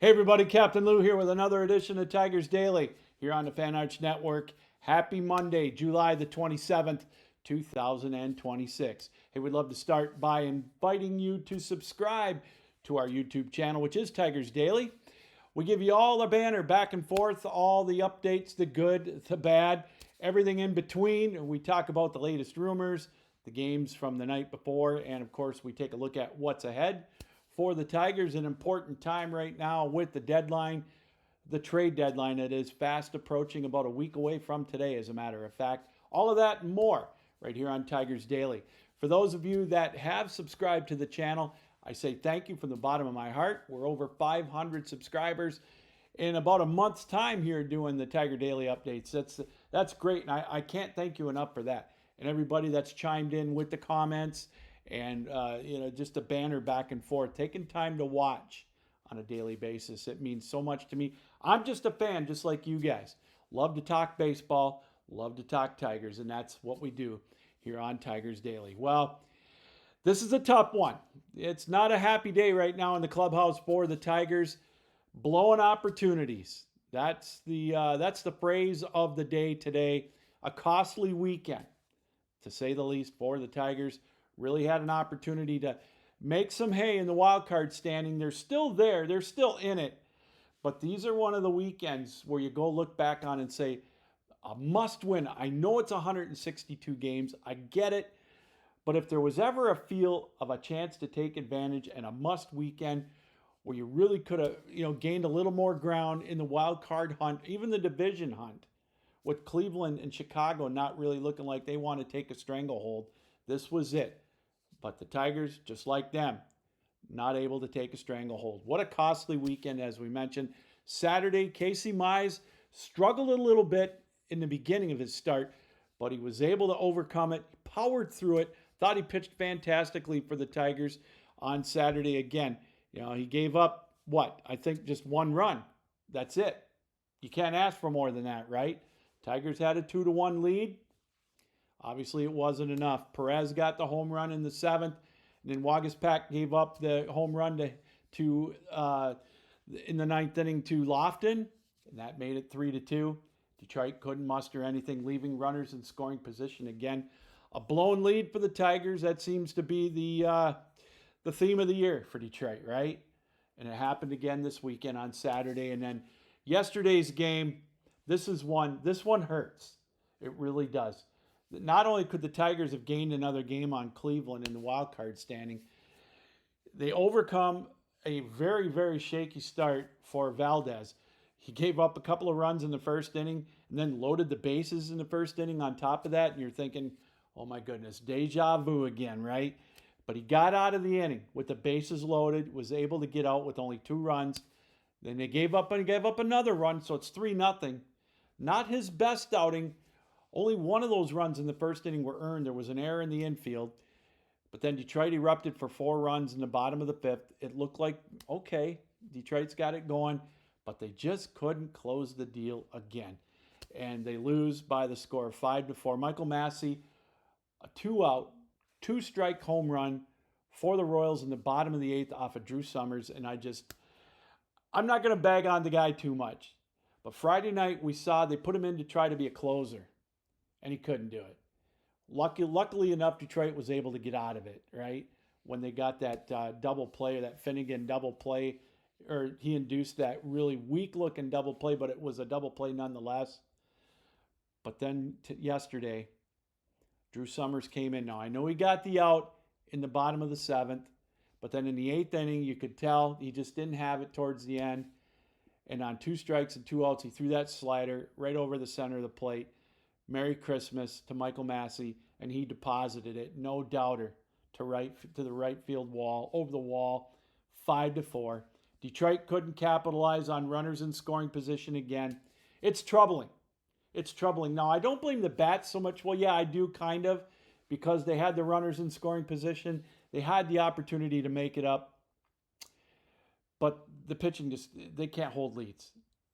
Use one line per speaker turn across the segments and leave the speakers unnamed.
Hey everybody, Captain Lou here with another edition of Tigers Daily here on the Fan Arch Network. Happy Monday, July the 27th, 2026. Hey, we'd love to start by inviting you to subscribe to our YouTube channel, which is Tigers Daily. We give you all the banner back and forth, all the updates, the good, the bad, everything in between. We talk about the latest rumors, the games from the night before, and of course, we take a look at what's ahead for the Tigers. An important time right now with the deadline, the trade deadline that is fast approaching, about a week away from today, as a matter of fact. All of that and more right here on Tigers Daily. For those of you that have subscribed to the channel, I say thank you from the bottom of my heart. We're over 500 subscribers in about a month's time here doing the Tiger Daily updates. That's great, and I can't thank you enough for that. And everybody that's chimed in with the comments and just a banner back and forth, taking time to watch on a daily basis. It means so much to me. I'm just a fan, just like you guys. Love to talk baseball, love to talk Tigers, and that's what we do here on Tigers Daily. Well, this is a tough one. It's not a happy day right now in the clubhouse for the Tigers. Blowing opportunities. That's the phrase of the day today. A costly weekend, to say the least, for the Tigers. Really had an opportunity to make some hay in the wild card standing. They're still there. They're still in it. But these are one of the weekends where you go look back on and say, a must win. I know it's 162 games. I get it. But if there was ever a feel of a chance to take advantage and a must weekend where you really could have, gained a little more ground in the wild card hunt, even the division hunt, with Cleveland and Chicago not really looking like they want to take a stranglehold, this was it. But the Tigers, just like them, not able to take a stranglehold. What a costly weekend, as we mentioned. Saturday, Casey Mize struggled a little bit in the beginning of his start, but he was able to overcome it, powered through it, thought he pitched fantastically for the Tigers on Saturday again. He gave up, I think just one run. That's it. You can't ask for more than that, right? Tigers had a 2-1 lead. Obviously, it wasn't enough. Perez got the home run in the 7th, and then Waguespack gave up the home run to in the 9th inning to Lofton, and that made it 3-2. Detroit couldn't muster anything, leaving runners in scoring position again. A blown lead for the Tigers. That seems to be the theme of the year for Detroit, right? And it happened again this weekend on Saturday, and then yesterday's game. This one hurts. It really does. Not only could the Tigers have gained another game on Cleveland in the wild card standing, they overcome a very, very shaky start for Valdez. He gave up a couple of runs in the first inning and then loaded the bases in the first inning on top of that. And you're thinking, oh my goodness, deja vu again, right? But he got out of the inning with the bases loaded, was able to get out with only 2 runs. Then they gave up another run, so it's 3-0. Not his best outing. Only one of those runs in the first inning were earned. There was an error in the infield. But then Detroit erupted for 4 runs in the bottom of the 5th. It looked like, okay, Detroit's got it going, but they just couldn't close the deal again. And they lose by the score of 5-4. Michael Massey, a 2-out, 2-strike home run for the Royals in the bottom of the 8th off of Drew Summers. And I'm not going to bag on the guy too much. But Friday night we saw they put him in to try to be a closer, and he couldn't do it. Luckily enough, Detroit was able to get out of it, right? When they got that double play, or that Finnegan double play, or he induced that really weak-looking double play, but it was a double play nonetheless. But then yesterday, Drew Summers came in. Now, I know he got the out in the bottom of the 7th, but then in the 8th inning, you could tell he just didn't have it towards the end. And on 2 strikes and 2 outs, he threw that slider right over the center of the plate. Merry Christmas to Michael Massey, and he deposited it, no doubter, to the right field wall, over the wall, 5-4. Detroit couldn't capitalize on runners in scoring position again. It's troubling. It's troubling. Now, I don't blame the bats so much. Well, yeah, I do kind of, because they had the runners in scoring position. They had the opportunity to make it up. But the pitching they can't hold leads.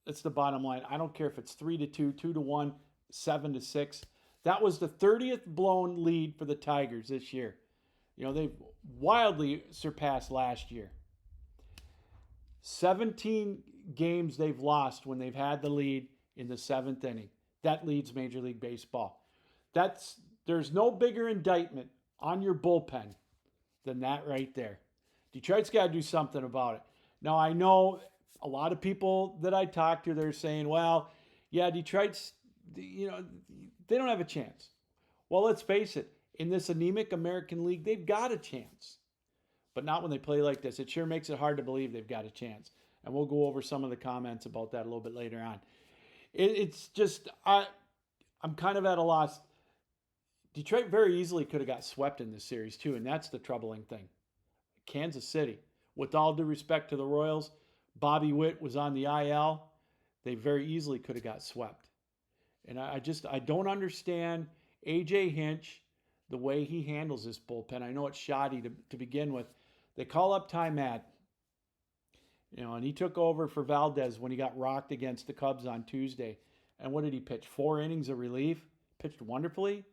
That's the bottom line. I don't care if it's 3-2, 2-1, 7-6. That was the 30th blown lead for the Tigers this year. They've wildly surpassed last year. 17 games they've lost when they've had the lead in the 7th inning. That leads Major League Baseball. There's no bigger indictment on your bullpen than that right there. Detroit's got to do something about it. Now, I know a lot of people that I talk to, they're saying, well, yeah, Detroit's, they don't have a chance. Well, let's face it. In this anemic American League, they've got a chance. But not when they play like this. It sure makes it hard to believe they've got a chance. And we'll go over some of the comments about that a little bit later on. It's just, I'm kind of at a loss. Detroit very easily could have got swept in this series too, and that's the troubling thing. Kansas City, with all due respect to the Royals, Bobby Witt was on the IL. They very easily could have got swept. And I don't understand A.J. Hinch, the way he handles this bullpen. I know it's shoddy to begin with. They call up Ty Madden. And he took over for Valdez when he got rocked against the Cubs on Tuesday. And what did he pitch? 4 innings of relief? Pitched wonderfully.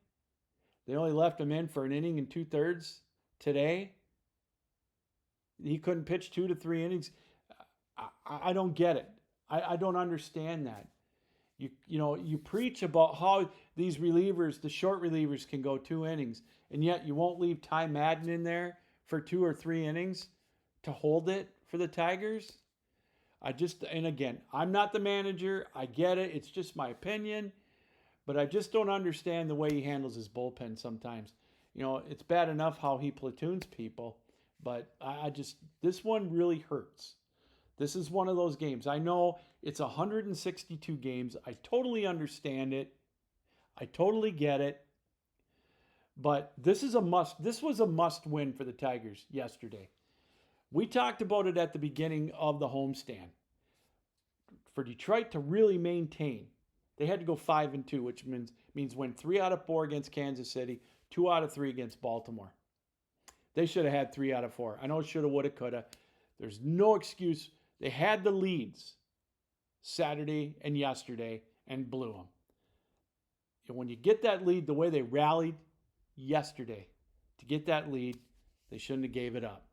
They only left him in for an inning and 2/3 today. He couldn't pitch 2 to 3 innings. I don't get it. I don't understand that. You preach about how these relievers, the short relievers, can go 2 innings, and yet you won't leave Ty Madden in there for 2 or 3 innings to hold it for the Tigers. And again, I'm not the manager. I get it. It's just my opinion. But I just don't understand the way he handles his bullpen sometimes. It's bad enough how he platoons people, but this one really hurts. This is one of those games. I know it's 162 games. I totally understand it. I totally get it. But this was a must win for the Tigers yesterday. We talked about it at the beginning of the homestand. For Detroit to really maintain, they had to go 5-2, which means win 3 out of 4 against Kansas City, 2 out of 3 against Baltimore. They should have had 3 out of 4. I know shoulda, woulda, coulda. There's no excuse. They had the leads Saturday and yesterday and blew them. And when you get that lead, the way they rallied yesterday to get that lead, they shouldn't have gave it up.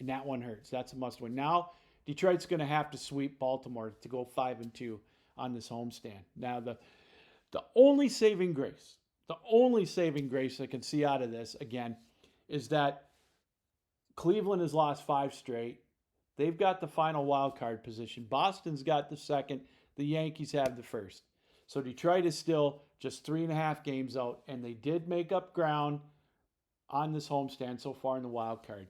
And that one hurts. That's a must win. Now, Detroit's going to have to sweep Baltimore to go 5-2 on this homestand. Now, the only saving grace I can see out of this, again, is that Cleveland has lost 5 straight. They've got the final wild card position. Boston's got the second. The Yankees have the first. So Detroit is still just 3.5 games out, and they did make up ground on this homestand so far in the wild card.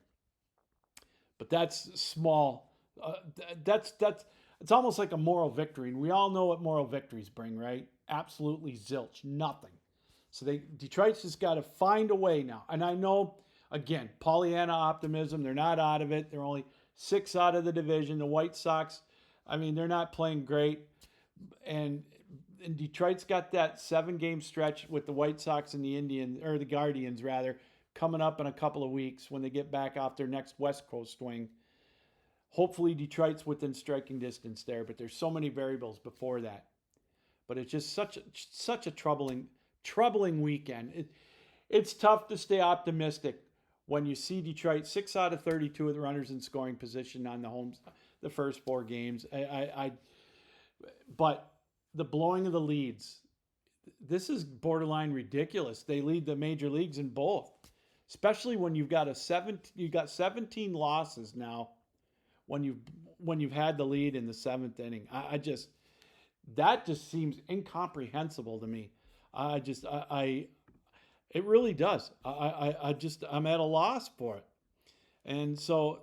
But that's small. It's almost like a moral victory, and we all know what moral victories bring, right? Absolutely zilch, nothing. So Detroit's just got to find a way now. And I know, again, Pollyanna optimism. They're not out of it. They're only 6 out of the division. The White Sox, they're not playing great. And Detroit's got that 7-game stretch with the White Sox and the Guardians, coming up in a couple of weeks when they get back off their next West Coast swing. Hopefully Detroit's within striking distance there, but there's so many variables before that. But it's just such a troubling weekend. It's tough to stay optimistic when you see Detroit 6 out of 32 with runners in scoring position on the first 4 games. But the blowing of the leads, this is borderline ridiculous. They lead the major leagues in both, especially when you've got 17 losses now. When you've had the lead in the 7th inning, that just seems incomprehensible to me. It really does. I'm at a loss for it. And so,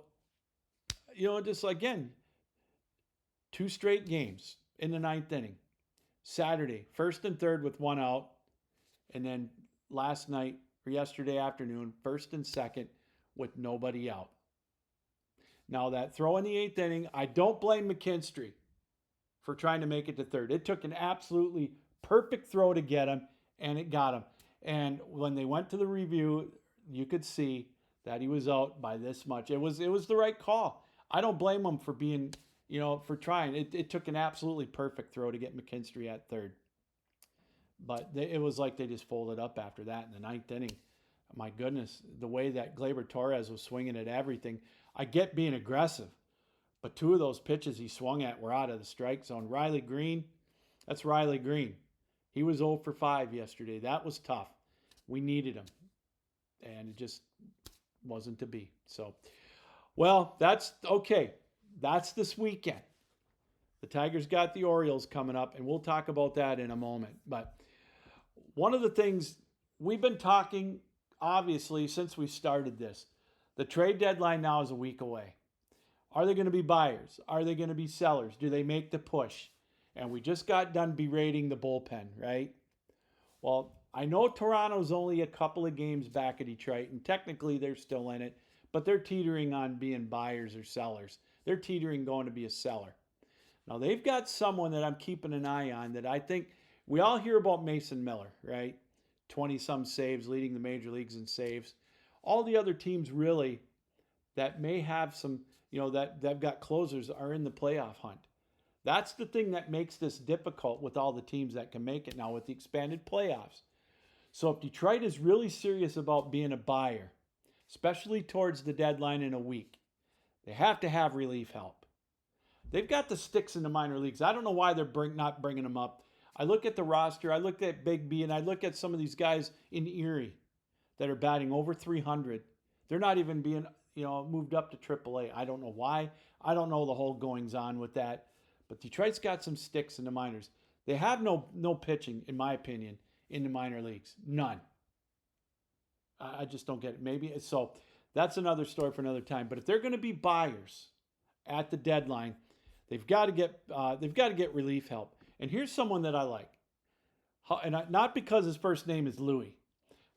just again, 2 straight games in the 9th inning. Saturday, 1st and 3rd with 1 out. And then yesterday afternoon, 1st and 2nd with nobody out. Now that throw in the 8th inning, I don't blame McKinstry for trying to make it to 3rd. It took an absolutely perfect throw to get him, and it got him. And when they went to the review, you could see that he was out by this much. It was the right call. I don't blame him for being, for trying. It took an absolutely perfect throw to get McKinstry at 3rd. But it was like they just folded up after that in the 9th inning. My goodness, the way that Gleyber Torres was swinging at everything. I get being aggressive, But 2 of those pitches he swung at were out of the strike zone. Riley Green, that's Riley Green. He was 0 for 5 yesterday. That was tough. We needed him. And it just wasn't to be. So, well, that's okay. That's this weekend. The Tigers got the Orioles coming up, and we'll talk about that in a moment. But one of the things we've been talking, obviously, since we started this, the trade deadline now is a week away. Are they going to be buyers? Are they going to be sellers? Do they make the push? And we just got done berating the bullpen, right? Well, I know Toronto's only a couple of games back at Detroit, and technically they're still in it, but they're teetering on being buyers or sellers. They're teetering going to be a seller. Now, they've got someone that I'm keeping an eye on that I think we all hear about Mason Miller, right? 20-some saves, leading the major leagues in saves. All the other teams really that may have some, that they've got closers are in the playoff hunt. That's the thing that makes this difficult with all the teams that can make it now with the expanded playoffs. So if Detroit is really serious about being a buyer, especially towards the deadline in a week, they have to have relief help. They've got the sticks in the minor leagues. I don't know why they're not bringing them up. I look at the roster, I look at Big B, and I look at some of these guys in Erie that are batting over 300. They're not even being, moved up to AAA. I don't know why. I don't know the whole goings on with that. But Detroit's got some sticks in the minors. They have no pitching, in my opinion, in the minor leagues. None. I just don't get it. Maybe so. That's another story for another time. But if they're going to be buyers at the deadline, they've got to get relief help. And here's someone that I like, and not because his first name is Louis.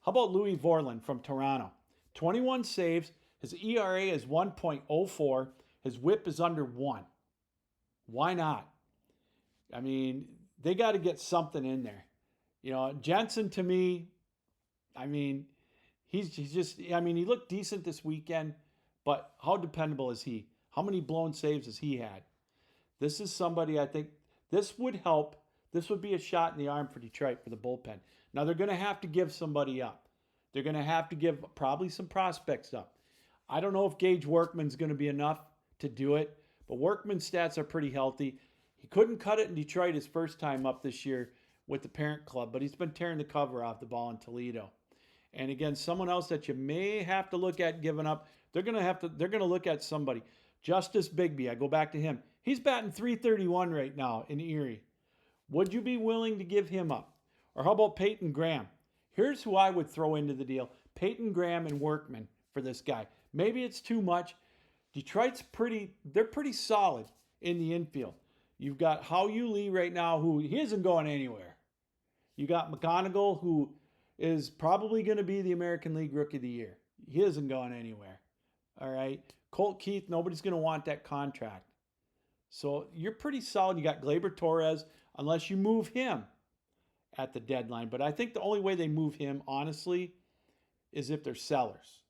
How about Louis Vorland from Toronto? 21 saves. His ERA is 1.04. His WHIP is under 1. Why not? I mean, they got to get something in there. Jensen, to me, I mean, he's just, he looked decent this weekend, but how dependable is he? How many blown saves has he had? This is somebody I think this would help. This would be a shot in the arm for Detroit for the bullpen. Now, they're going to have to give somebody up. They're going to have to give probably some prospects up. I don't know if Gage Workman's going to be enough to do it, but Workman's stats are pretty healthy. He couldn't cut it in Detroit his first time up this year with the parent club, but he's been tearing the cover off the ball in Toledo. And again, someone else that you may have to look at giving up, they're going to look at somebody. Justice Bigby, I go back to him. He's batting .331 right now in Erie. Would you be willing to give him up? Or how about Peyton Graham? Here's who I would throw into the deal. Peyton Graham and Workman for this guy. Maybe it's too much. Detroit's they're pretty solid in the infield. You've got Hao Yu Lee right now, who he isn't going anywhere. You got McGonigal, who is probably going to be the American League Rookie of the Year. He isn't going anywhere. All right. Colt Keith, nobody's going to want that contract. So you're pretty solid. You got Gleyber Torres, unless you move him at the deadline. But I think the only way they move him, honestly, is if they're sellers,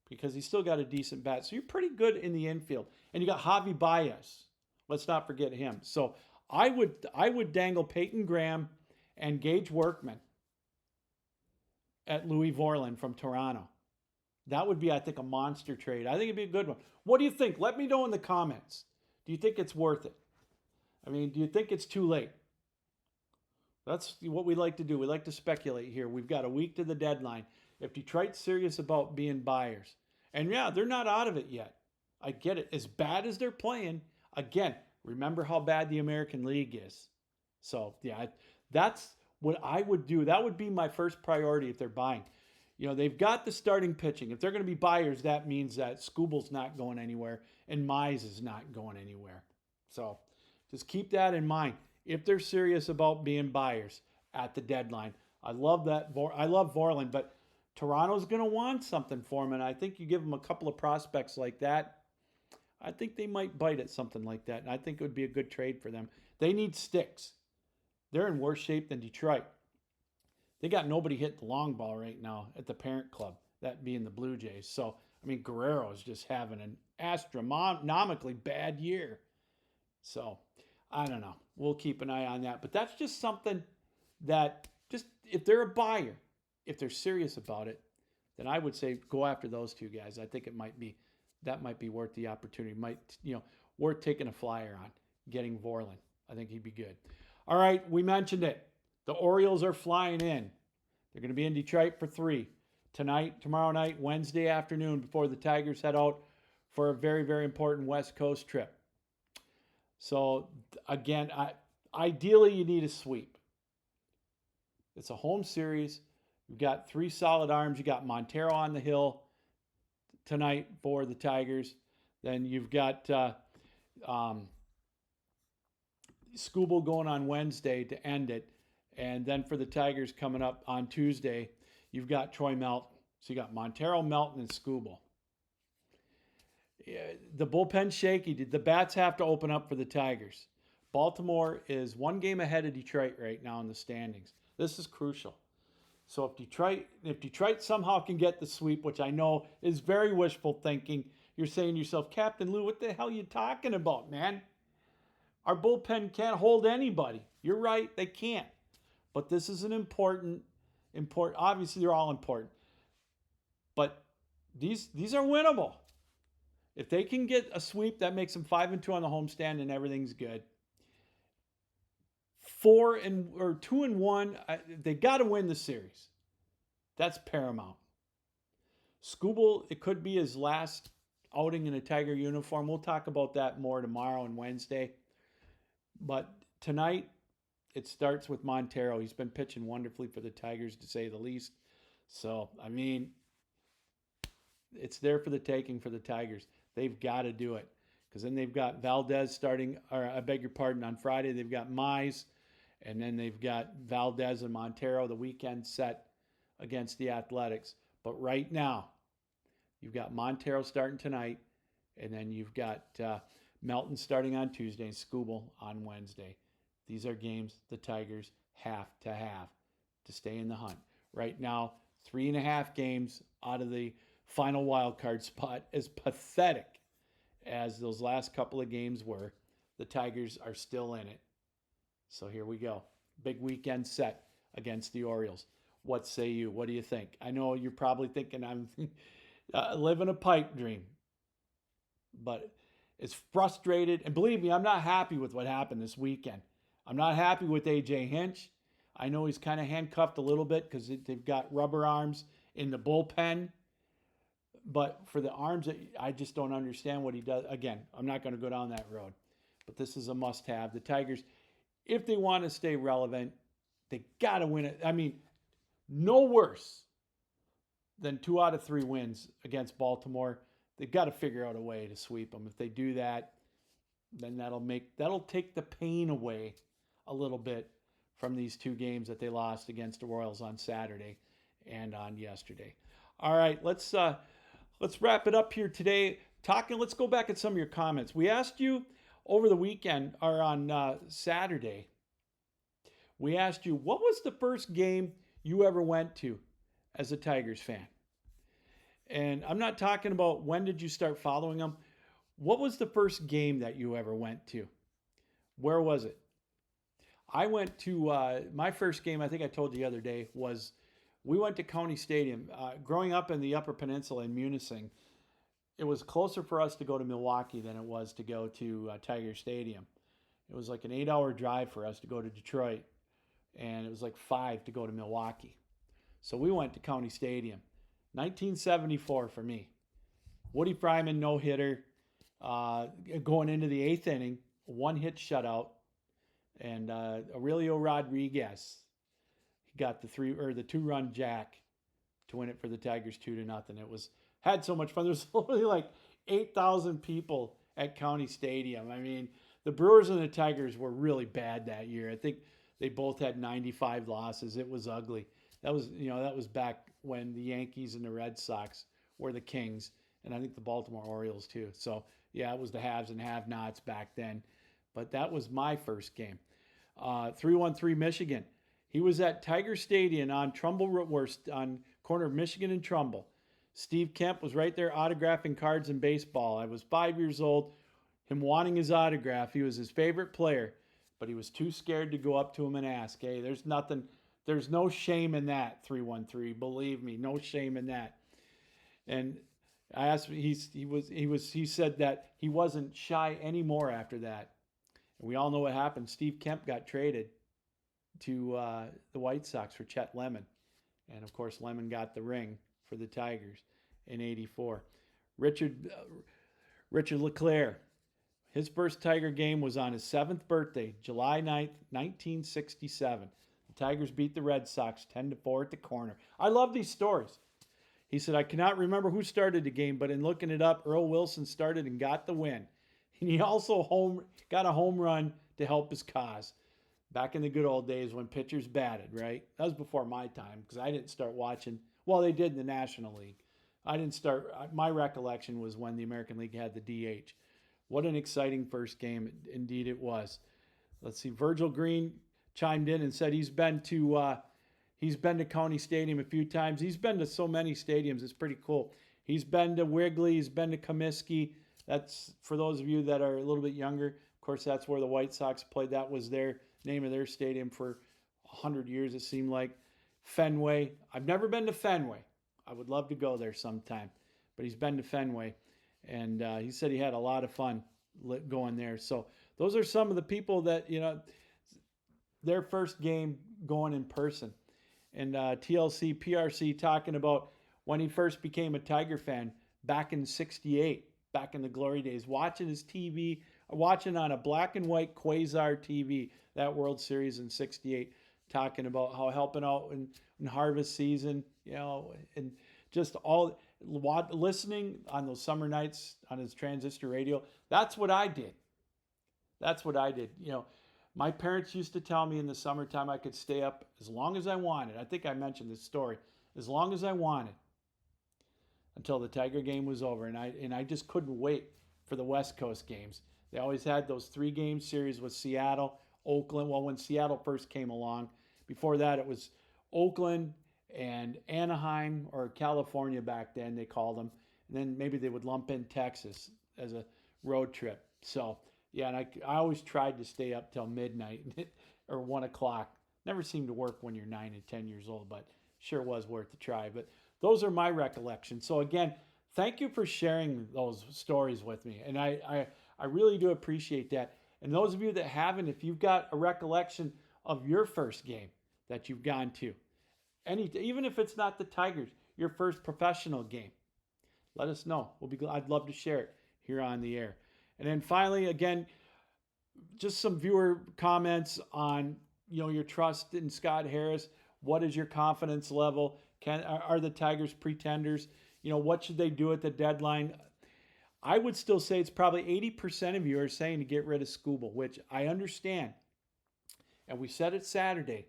because he's still got a decent bat. So you're pretty good in the infield. And you got Javi Baez. Let's not forget him. So I would dangle Peyton Graham and Gage Workman at Louis Vorland from Toronto. That would be, I think, a monster trade. I think it'd be a good one. What do you think? Let me know in the comments. Do you think it's worth it? I mean, do you think it's too late? That's what we like to do. We like to speculate here. We've got a week to the deadline. If Detroit's serious about being buyers, and yeah, they're not out of it yet. I get it. As bad as they're playing, again, remember how bad the American League is. So, yeah, that's what I would do. That would be my first priority if they're buying. They've got the starting pitching. If they're going to be buyers, that means that Skubal's not going anywhere and Mize is not going anywhere. So just keep that in mind if they're serious about being buyers at the deadline. I love that. I love Vorland, but Toronto's going to want something for him, and I think you give them a couple of prospects like that, I think they might bite at something like that, and I think it would be a good trade for them. They need sticks. They're in worse shape than Detroit. They got nobody hitting the long ball right now at the parent club, that being the Blue Jays. So, Guerrero is just having an astronomically bad year. So, I don't know. We'll keep an eye on that. But that's just something that, just if they're a buyer, if they're serious about it, then I would say go after those two guys. I think that might be worth the opportunity. worth taking a flyer on, getting Vorland. I think he'd be good. All right, we mentioned it. The Orioles are flying in. They're going to be in Detroit for 3 tonight, tomorrow night, Wednesday afternoon before the Tigers head out for a very, very important West Coast trip. So, again, ideally you need a sweep. It's a home series. You've got 3 solid arms. You got Montero on the hill tonight for the Tigers. Then you've got Skubal going on Wednesday to end it. And then for the Tigers coming up on Tuesday, you've got Troy Melton. So you got Montero, Melton, and Skubal. The bullpen's shaky. The bats have to open up for the Tigers. Baltimore is 1 game ahead of Detroit right now in the standings. This is crucial. So if Detroit somehow can get the sweep, which I know is very wishful thinking, you're saying to yourself, Captain Lou, what the hell are you talking about, man? Our bullpen can't hold anybody. You're right, they can't. But this is an important, obviously they're all important. But these are winnable. If they can get a sweep, that makes them 5-2 on the homestand and everything's good. 2-1, they got to win the series. That's paramount. Skubal, it could be his last outing in a Tiger uniform. We'll talk about that more tomorrow and Wednesday. But tonight, it starts with Montero. He's been pitching wonderfully for the Tigers, to say the least. So, I mean, it's there for the taking for the Tigers. They've got to do it. Because then they've got Valdez starting, or I beg your pardon, on Friday. They've got Mize. And then they've got Valdez and Montero the weekend set against the Athletics. But right now, you've got Montero starting tonight. And then you've got Melton starting on Tuesday and Skubal on Wednesday. These are games the Tigers have to stay in the hunt. Right now, 3.5 games out of the final wild card spot. As pathetic as those last couple of games were, the Tigers are still in it. So here we go. Big weekend set against the Orioles. What say you? What do you think? I know you're probably thinking I'm living a pipe dream. But it's frustrated. And believe me, I'm not happy with what happened this weekend. I'm not happy with A.J. Hinch. I know he's kind of handcuffed a little bit because they've got rubber arms in the bullpen. But for the arms, I just don't understand what he does. Again, I'm not going to go down that road. But this is a must-have. The Tigers, if they want to stay relevant, they got to win it. I mean, no worse than 2 out of 3 wins against Baltimore. They've got to figure out a way to sweep them. If they do that, then that'll take the pain away a little bit from these 2 games that they lost against the Royals on Saturday and on yesterday. All right, let's wrap it up here today. Let's go back at some of your comments. We asked you over the weekend, or on Saturday, we asked you, what was the first game you ever went to as a Tigers fan? And I'm not talking about when did you start following them. What was the first game that you ever went to? Where was it? I went to, my first game, I think I told you the other day, was we went to County Stadium. Growing up in the Upper Peninsula in Munising, it was closer for us to go to Milwaukee than it was to go to Tiger Stadium. It was like an 8-hour drive for us to go to Detroit, and it was like 5 to go to Milwaukee. So we went to County Stadium. 1974 for me. Woody Fryman, no-hitter, going into the 8th inning, 1-hit shutout, and Aurelio Rodriguez got the 2-run jack to win it for the Tigers 2-0. It had so much fun. There was only like 8,000 people at County Stadium. I mean, the Brewers and the Tigers were really bad that year. I think they both had 95 losses. It was ugly. That was back when the Yankees and the Red Sox were the kings, and I think the Baltimore Orioles too. So yeah, it was the haves and have-nots back then. But that was my first game. 313 Michigan. He was at Tiger Stadium on on corner of Michigan and Trumbull. Steve Kemp was right there autographing cards and baseball. I was 5 years old. Him wanting his autograph. He was his favorite player, but he was too scared to go up to him and ask. Hey, there's no shame in that, 313. Believe me, no shame in that. And I asked he said that he wasn't shy anymore after that. And we all know what happened. Steve Kemp got traded to the White Sox for Chet Lemon. And of course, Lemon got the ring for the Tigers in '84. Richard Richard LeClaire, his first Tiger game was on his 7th birthday, July 9th, 1967. The Tigers beat the Red Sox 10-4 at the corner. I love these stories. He said, I cannot remember who started the game, but in looking it up, Earl Wilson started and got the win. And he also got a home run to help his cause. Back in the good old days when pitchers batted, right? That was before my time because I didn't start watching. Well, they did in the National League. I didn't start. My recollection was when the American League had the DH. What an exciting first game. Indeed it was. Let's see. Virgil Green chimed in and said he's been to County Stadium a few times. He's been to so many stadiums. It's pretty cool. He's been to Wrigley. He's been to Comiskey. That's for those of you that are a little bit younger. Of course, that's where the White Sox played. That was their name of their stadium for 100 years, it seemed like. Fenway. I've never been to Fenway. I would love to go there sometime. But he's been to Fenway. And he said he had a lot of fun going there. So those are some of the people that, their first game going in person. And TLC, PRC talking about when he first became a Tiger fan back in '68, back in the glory days, watching his TV, watching on a black and white Quasar TV, that World Series in '68, talking about how helping out in harvest season, and just all listening on those summer nights on his transistor radio. That's what I did. My parents used to tell me in the summertime I could stay up as long as I wanted. I think I mentioned this story. As long as I wanted until the Tiger game was over. And I just couldn't wait for the West Coast games. They always had those 3-game series with Seattle, Oakland. Well, when Seattle first came along. Before that, it was Oakland and Anaheim, or California back then they called them. And then maybe they would lump in Texas as a road trip. So, yeah, and I always tried to stay up till midnight or 1 o'clock. Never seemed to work when you're 9 and 10 years old, but sure was worth a try. But those are my recollections. So again, thank you for sharing those stories with me. And I really do appreciate that. And those of you that haven't, if you've got a recollection of your first game that you've gone to, even if it's not the Tigers, your first professional game, let us know. I'd love to share it here on the air. And then finally, again, just some viewer comments on your trust in Scott Harris. What is your confidence level? Are the Tigers pretenders? What should they do at the deadline? I would still say it's probably 80% of you are saying to get rid of Skubal, which I understand. And we said it Saturday.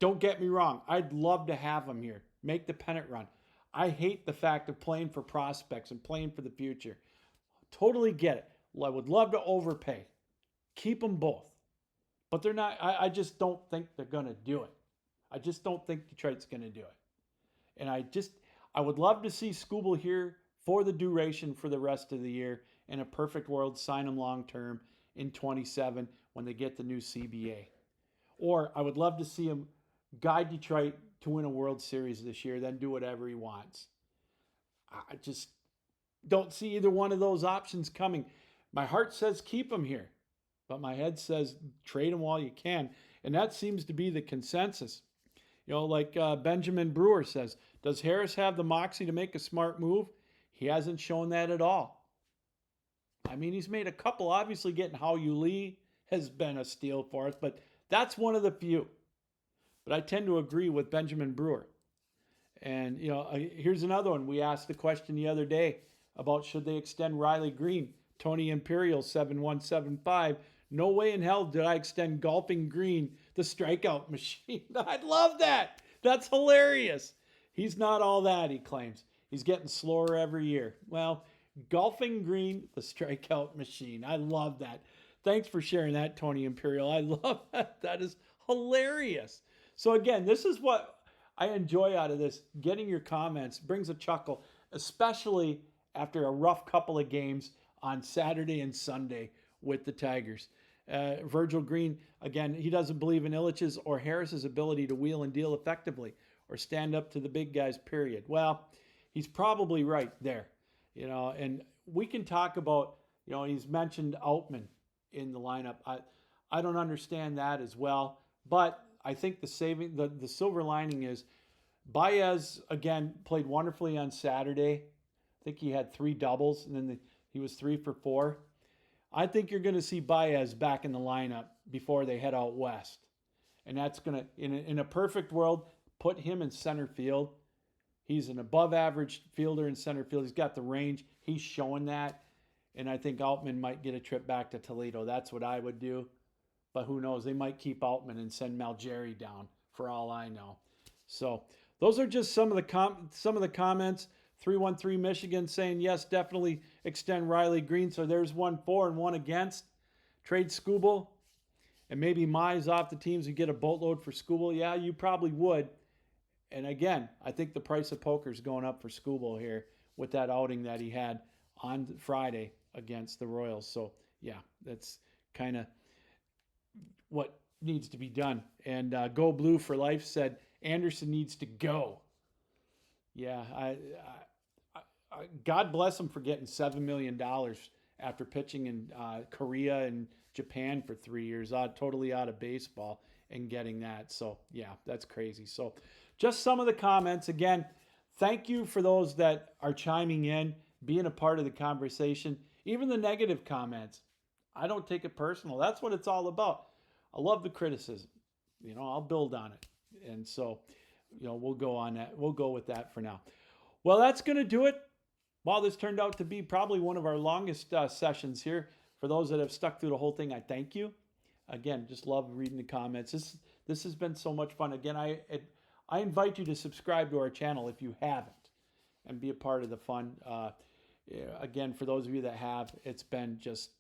Don't get me wrong. I'd love to have him here. Make the pennant run. I hate the fact of playing for prospects and playing for the future. Totally get it. I would love to overpay. Keep them both. But they're not. I just don't think they're going to do it. I just don't think Detroit's going to do it. And I would love to see Skubal here for the duration for the rest of the year. In a perfect world, sign him long term in 27 when they get the new CBA. Or I would love to see him guide Detroit to win a World Series this year, then do whatever he wants. I just don't see either one of those options coming. My heart says keep him here, but my head says trade him while you can. And that seems to be the consensus. Like Benjamin Brewer says, does Harris have the moxie to make a smart move? He hasn't shown that at all. I mean, he's made a couple. Obviously, getting Hao-Yu Lee has been a steal for us, but that's one of the few. But I tend to agree with Benjamin Brewer. And, here's another one. We asked the question the other day about should they extend Riley Green. Tony Imperial 7175. No way in hell did I extend Golfing Green, the strikeout machine. I'd love that. That's hilarious. He's not all that, he claims. He's getting slower every year. Well, Golfing Green, the strikeout machine. I love that. Thanks for sharing that, Tony Imperial. I love that. That is hilarious. So again, this is what I enjoy out of this. Getting your comments brings a chuckle, especially after a rough couple of games on Saturday and Sunday with the Tigers. Virgil Green, again, he doesn't believe in Ilitch's or Harris's ability to wheel and deal effectively or stand up to the big guys, period. Well, he's probably right there. And we can talk about, he's mentioned Outman in the lineup. I don't understand that as well, but I think the silver lining is Baez again played wonderfully on Saturday. I think he had 3 doubles, and then he was 3 for 4. I think you're going to see Baez back in the lineup before they head out west. And that's going to, in a perfect world, put him in center field. He's an above average fielder in center field. He's got the range. He's showing that. And I think Altman might get a trip back to Toledo. That's what I would do. But who knows? They might keep Altman and send Malgeri down for all I know. So those are just some of the comments. 313 Michigan saying, yes, definitely extend Riley Green. So there's 1 for and 1 against. Trade Skubal. And maybe Mize off the teams and get a boatload for Skubal. Yeah, you probably would. And again, I think the price of poker is going up for Skubal here with that outing that he had on Friday against the Royals. So yeah, that's kind of what needs to be done. And Go Blue for Life said Anderson needs to go. Yeah, God bless him for getting $7 million after pitching in Korea and Japan for 3 years, totally out of baseball, and getting that. So yeah, that's crazy. So just some of the comments. Again, thank you for those that are chiming in, being a part of the conversation. Even the negative comments, I don't take it personal. That's what it's all about. I love the criticism. I'll build on it. And so, we'll go on that. We'll go with that for now. Well, that's going to do it. Wow, this turned out to be probably one of our longest sessions here. For those that have stuck through the whole thing, I thank you. Again, just love reading the comments. This has been so much fun. Again, I invite you to subscribe to our channel if you haven't and be a part of the fun. Again, for those of you that have, it's been just,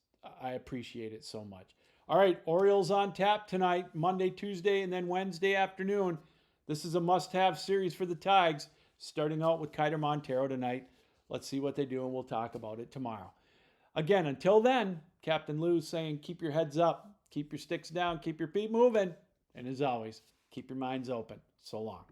I appreciate it so much. All right, Orioles on tap tonight, Monday, Tuesday, and then Wednesday afternoon. This is a must-have series for the Tigers, starting out with Kiter Montero tonight. Let's see what they do, and we'll talk about it tomorrow. Again, until then, Captain Lou saying keep your heads up, keep your sticks down, keep your feet moving, and as always, keep your minds open. So long.